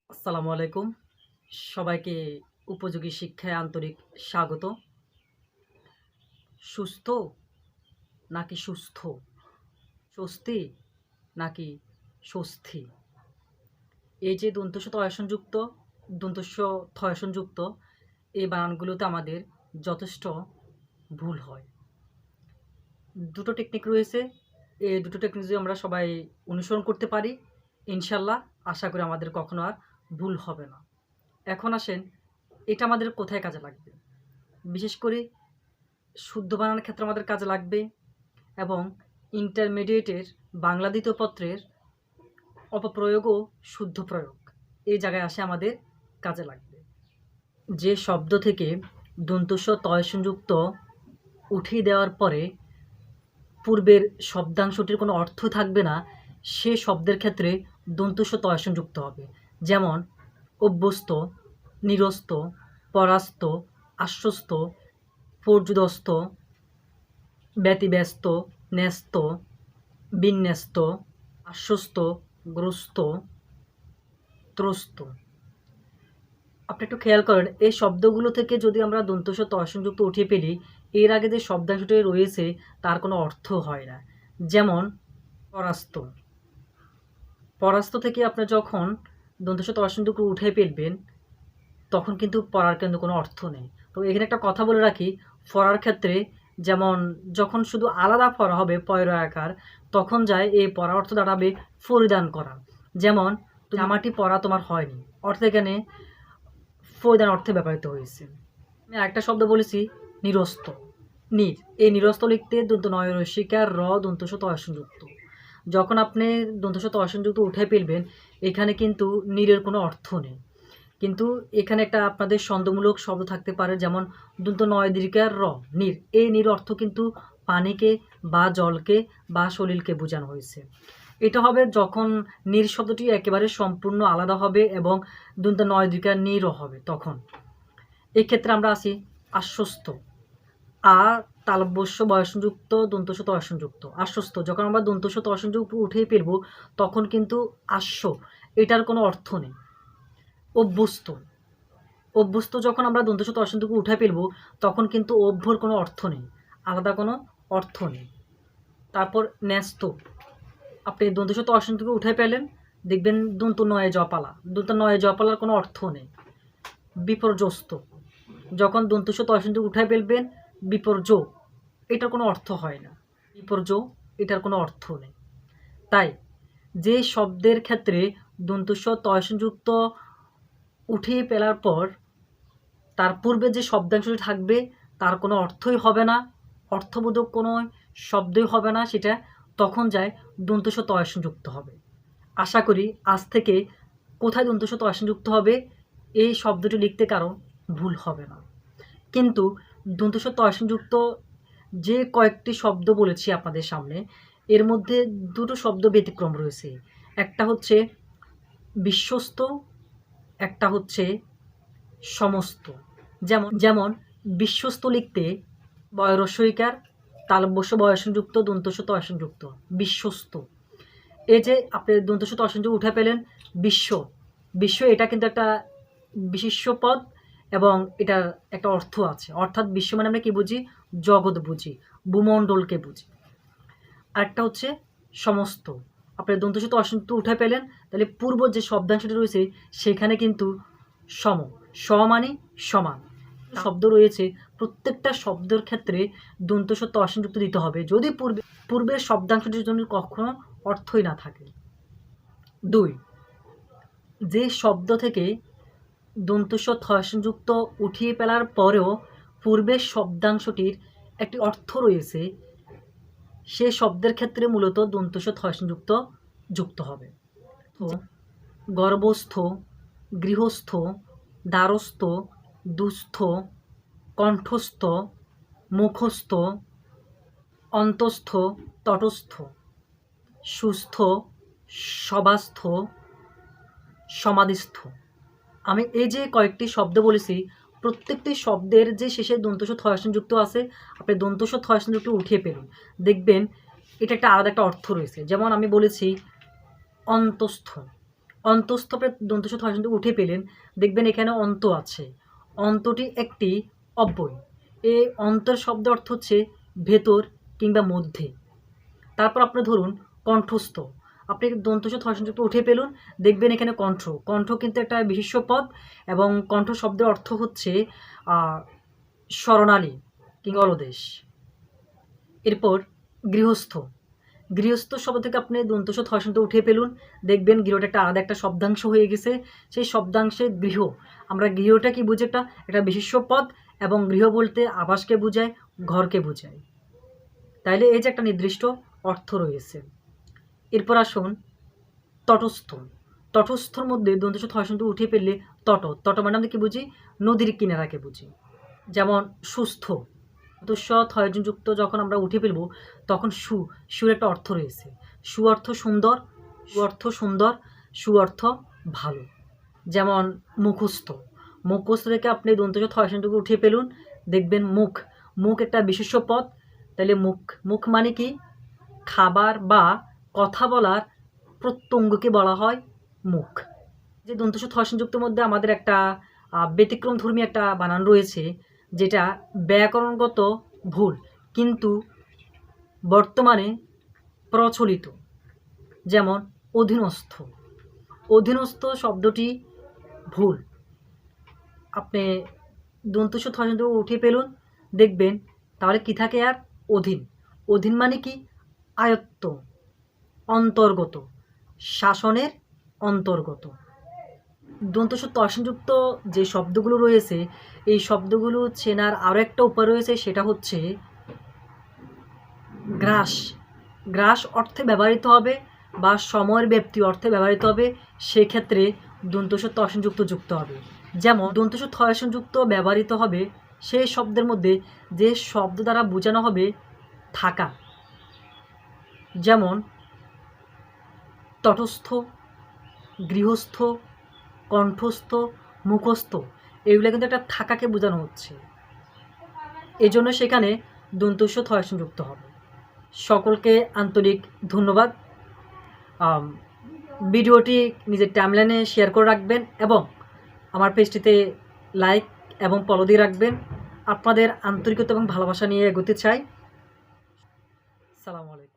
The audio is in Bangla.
আসসালামু আলাইকুম। সবাইকে উপযোগী শিক্ষায় আন্তরিক স্বাগত। সুস্থ নাকি সুস্থ? স্বস্তি নাকি স্বস্তি? এই যে দন্তস্ব তয়সনযুক্ত, দন্তস্ব থয়সনযুক্ত এই বানানগুলোতে আমাদের যথেষ্ট ভুল হয়। দুটো টেকনিক রয়েছে। এই দুটো টেকনিক যদি আমরা সবাই অনুসরণ করতে পারি, ইনশাআল্লাহ আশা করি আমাদের কখনো আর ভুল হবে না। এখন আসেন, এটা আমাদের কোথায় কাজে লাগবে? বিশেষ করে শুদ্ধ বানানোর ক্ষেত্রে আমাদের কাজে লাগবে এবং ইন্টারমিডিয়েটের বাংলা দ্বিতীয় পত্রের অপপ্রয়োগ ও শুদ্ধ প্রয়োগ এই জায়গায় আসে আমাদের কাজে লাগবে। যে শব্দ থেকে দন্তস্ব তয়সনযুক্ত উঠিয়ে দেওয়ার পরে পূর্বের শব্দাংশটির কোনো অর্থ থাকবে না, সে শব্দের ক্ষেত্রে দন্তস্ব তয়সনযুক্ত হবে। যেমন অভ্যস্ত, নিরস্ত, পরাস্ত, আশ্বস্ত, পর্যুদস্ত, ব্যতিব্যস্ত, ন্যস্ত, বিন্যস্ত, আশ্বস্ত, গ্রস্ত, ত্রস্ত। আপনি একটু খেয়াল করেন, এই শব্দগুলো থেকে যদি আমরা দন্তস্ব তয়সনযুক্ত উঠিয়ে ফেলি, এর আগে যে শব্দাংশটি রয়েছে তার কোনো অর্থ হয় না। যেমন পরাস্ত, পরাস্ত থেকে আপনি যখন দন্তস্ব তয়সনযুক্ত উঠে ফেলবেন তখন কিন্তু পড়ার কিন্তু কোনো অর্থ নেই। তো এখানে একটা কথা বলে রাখি, পড়ার ক্ষেত্রে যেমন যখন শুধু আলাদা পড়া হবে পয়রা আকার, তখন যায় এই পড়ার অর্থ দাঁড়াবে পরিধান করা। যেমন জামাটি পরা তোমার হয়নি, অর্থ এখানে পরিধান অর্থে ব্যবহৃত হয়েছে। আমি আরেকটা শব্দ বলেছি নিরস্ত, নির। এই নিরস্ত লিখতে দন্ত নয় রসিকার র দন্তস্ব তয়সনযুক্ত। যখন আপনি দন্তস্ব তয়সনযুক্ত উঠে ফেলবেন, এখানে কিন্তু নিরের কোনো অর্থ নেই। কিন্তু এখানে একটা আপনাদের ছন্দমূলক শব্দ থাকতে পারে, যেমন দন্ত নয় দীর্ঘার র, নীর। এই নীর অর্থ কিন্তু পানিকে বা জলকে বা সলিলকে বোঝানো হয়েছে। এটা হবে যখন নীর শব্দটি একেবারে সম্পূর্ণ আলাদা হবে এবং দন্ত নয় দীর্ঘার নীরও হবে তখন। এক্ষেত্রে আমরা আছি আশ্বস্ত, আ তালব্যস্য বয়সযুক্ত দন্তস্ব তয়সনযুক্ত। আশ্বস্ত যখন আমরা দন্তস্ব তয়সনযুক্ত উঠেই ফেলবো তখন কিন্তু আশ্ব এটার কোনো অর্থ নেই। অভ্যস্ত, অভ্যস্ত যখন আমরা দন্তস্ব তয়সনযুক্ত উঠে ফেলবো তখন কিন্তু অভ্যর কোনো অর্থ নেই, আলাদা কোনো অর্থ নেই। তারপর ন্যস্ত, আপনি দন্তস্ব তয়সনযুক্ত উঠে পেলেন, দেখবেন দন্ত নয়ে জপালা, দন্ত নয়ে জপালার কোনো অর্থ নেই। বিপর্যস্ত, যখন দন্তস্ব তয়সনযুক্ত উঠে ফেলবেন, বিপর্য এটার কোনো অর্থ হয় না, বিপর্য এটার কোনো অর্থ নেই। তাই যে শব্দের ক্ষেত্রে দন্তস্ব তয়সনযুক্ত উঠিয়ে ফেলার পর তার পূর্বে যে শব্দাংশটি থাকবে তার কোনো অর্থই হবে না, অর্থবোধক কোনো শব্দই হবে না, সেটা তখন যায় দন্তস্ব তয়সনযুক্ত হবে। আশা করি আজ থেকে কোথায় দন্তস্ব তয়সনযুক্ত হবে এই শব্দটি লিখতে কারো ভুল হবে না। কিন্তু দন্তস্ব তয়সনযুক্ত যে কয়েকটি শব্দ বলেছি আপনাদের সামনে, এর মধ্যে দুটো শব্দ ব্যতিক্রম রয়েছে। একটা হচ্ছে বিশ্বস্ত, একটা হচ্ছে সমস্ত। যেমন যেমন বিশ্বস্ত লিখতে বয়রস্বইকার তালব্যস্য বয়সনযুক্ত দন্তস্ব তয়সনযুক্ত বিশ্বস্ত। এই যে আপনি দন্তস্ব তয়সনযুক্ত উঠে পেলেন বিশ্ব, বিশ্ব এটা কিন্তু একটা বিশেষ্য পদ এবং এটার একটা অর্থ আছে। অর্থাৎ বিশ্ব মানে আমরা কী বুঝি? জগৎ বুঝি, ভূমণ্ডলকে বুঝি। আরেকটা হচ্ছে সমস্ত, আপনি দন্তস্ব তয়সনযুক্ত উঠে পেলেন, তাহলে পূর্ব যে শব্দাংশটি রয়েছে সেখানে কিন্তু সম, স মানে সমান শব্দ রয়েছে, প্রত্যেকটা শব্দের ক্ষেত্রে দন্তস্ব তয়সনযুক্ত দিতে হবে যদি পূর্বের শব্দাংশটির জন্য কখনো অর্থই না থাকে। 2, যে শব্দ থেকে দন্তস্ব থয়সনযুক্ত উঠিয়ে ফেলার পরেও পূর্বের শব্দাংশটির একটি অর্থ রয়েছে, সে শব্দের ক্ষেত্রে মূলত দন্তস্ব থয়সনযুক্ত যুক্ত হবে। তো গর্ভস্থ, গৃহস্থ, দ্বারস্থ, দুস্থ, কণ্ঠস্থ, মুখস্থ, অন্তস্থ, তটস্থ, সুস্থ, সভাস্থ, সমাধিস্থ। আমি এই যে কয়েকটি শব্দ বলেছি, প্রত্যেকটি শব্দের যে শেষে দন্তস্ব থয়সনযুক্ত আছে, আপনি দন্তস্ব থয়সনযুক্ত উঠিয়ে পেলুন, দেখবেন এটা একটা আলাদা একটা অর্থ রয়েছে। যেমন আমি বলেছি অন্তস্থ, অন্তস্থ দন্তস্ব থ উঠে পেলেন, দেখবেন এখানে অন্ত আছে। অন্তটি একটি অব্যয়। এই অন্তর শব্দ অর্থ হচ্ছে ভেতর কিংবা মধ্যে। তারপর আপনি ধরুন কণ্ঠস্থ, আপনি দন্তস্ব থ উঠে পেলুন, দেখবেন এখানে কণ্ঠ। কণ্ঠ কিন্তু একটা বিশেষ্য পদ এবং কণ্ঠ শব্দের অর্থ হচ্ছে স্বর্ণালী কিংবা অলদেশ। এরপর গৃহস্থ। গৃহস্থ শব্দ থেকে আপনি দন্তস্ব থ উঠে পেলুন, দেখবেন গৃহটা একটা আলাদা একটা শব্দাংশ হয়ে গেছে। সেই শব্দাংশে গৃহ, আমরা গৃহটা কি বুঝি, একটা বিশেষ্য পদ এবং গৃহ বলতে আবাসকে বোঝায়, ঘরকে বোঝায়। তাইলে এই যে একটা নির্দিষ্ট অর্থ রয়েছে। এরপর আসুন তটস্থ। তটস্থর মধ্যে দন্তস্ব থ উঠে পেলে তট। তট মানে আমরা কি বুঝি, নদীর কিনারাকে বুঝি। যেমন সুস্থ, দন্তস্ব থ যুক্ত যখন আমরা উঠে ফেলবো তখন সুর একটা অর্থ রয়েছে। সু অর্থ সুন্দর, সু অর্থ ভালো। যেমন মুখস্থ। মুখস্থ থেকে আপনি দন্তস্ব থ উঠে পেলুন, দেখবেন মুখ একটা বিশেষ্য পদ। তাহলে মুখ মানে কি, খাবার বা কথা বলার প্রত্যঙ্গকে বলা হয় মুখ। যে দন্তস্ব থ যুক্তের মধ্যে আমাদের একটা ব্যতিক্রমধর্মী একটা বানান রয়েছে, যেটা ব্যাকরণগত ভুল কিন্তু বর্তমানে প্রচলিত। যেমন অধীনস্থ। অধীনস্থ শব্দটি ভুল। আপনি দন্তস্ব থ উঠে পেলুন, দেখবেন তাহলে কি থাকে, আর অধীন। অধীন মানে কি, আয়ত্ত, অন্তর্গত, শাসনের অন্তর্গত। দন্তস্ব ত যুক্ত যে শব্দগুলো রয়েছে, এই শব্দগুলো চেনার আরও একটা উপায় রয়েছে, সেটা হচ্ছে গ্রাস। গ্রাস অর্থে ব্যবহৃত হবে বা সময়ের ব্যাপ্তি অর্থে ব্যবহৃত হবে, সেক্ষেত্রে দন্তস্ব ত যুক্ত হবে। যেমন দন্তস্ব থ যুক্ত ব্যবহৃত হবে সেই শব্দের মধ্যে যে শব্দ দ্বারা বোঝানো হবে থাকা। যেমন তটস্থ, গৃহস্থ, কণ্ঠস্থ, মুখস্থ, এগুলো কিন্তু একটা থাকাকে বোঝানো হচ্ছে। এজন্য সেখানে দন্তস্ব থ যুক্ত হবে। সকলকে আন্তরিক ধন্যবাদ। ভিডিওটি নিজের টাইমলাইনে শেয়ার করে রাখবেন এবং আমার পেজটিতে লাইক এবং ফলো দিয়ে রাখবেন। আপনাদের আন্তরিকতা এবং ভালোবাসা নিয়ে এগোতে চাই। আসসালামু আলাইকুম।